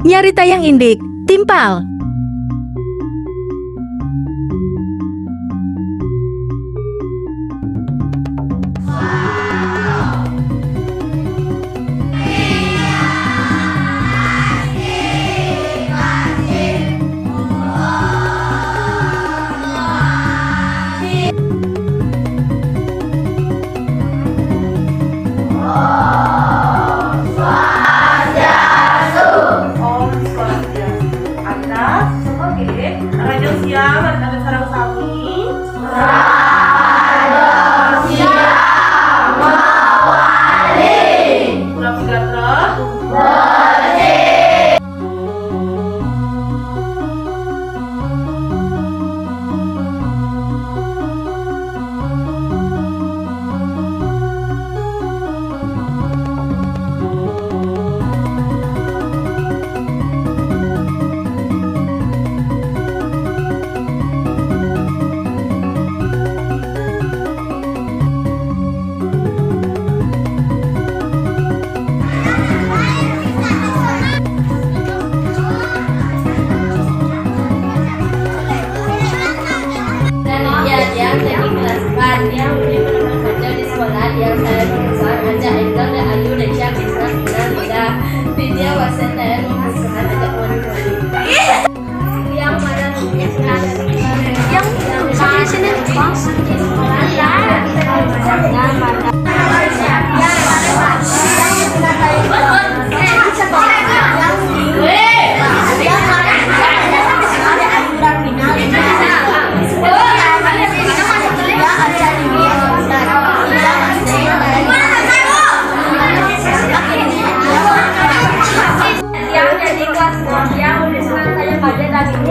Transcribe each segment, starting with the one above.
Nyari tayang indik, timpal.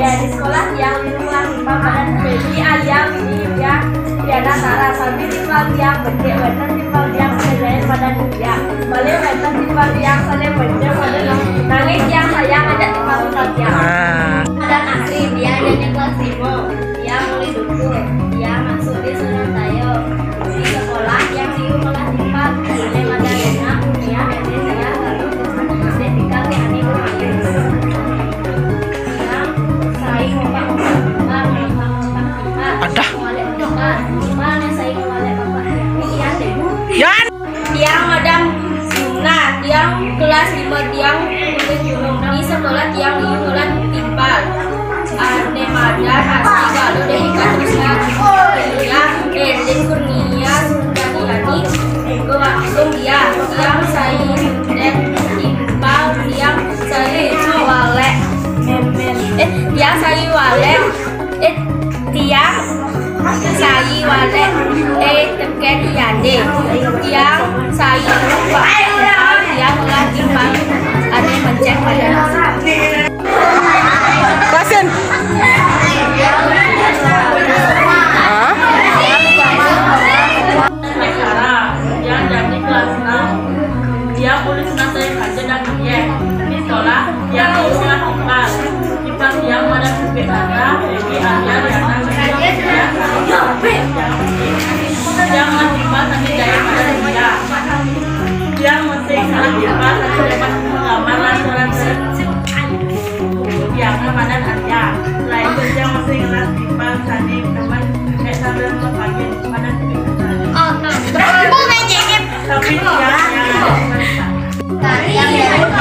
Di sekolah yang kelas 5 pada Baby Ayam dia Diana Sarah sambil timpal yang bendek weten timpal yang saya pada dia balik weten timpal yang saya bendek pada nangis yang sayang ada timpal dia ada Nasri dia jadi kelas 5 dia mulai duduk dia masuk di Surabaya di sekolah yang diu kelas 4 dia pada enak dia nanti saya lalu masih tinggal di Ani Yan. Tiang Madam Suna, tiang kelas 5 tiang di sekolah tiang di bulan timpal. Ane Madam asli kalau dari katusnya dia Eden Kurnia Sundariani langsung dia tiang saya dan timpal tiang saya walek tiang saya walek tiang saya walek teken yande yang saya lupa yang lagi ada mencet pada Pasen. Yang jadi kelas 6 dia boleh selesai kerja dan dia di sekolah yang di kelas 4 kita yang pada berbeda jadi ada yang masih nanti dari pada dia masih sangat cepat dan dapat menggambar surat yang kepada anda selain itu dia masih kelas 5 tadi teman sambil pagi pada tapi dia yang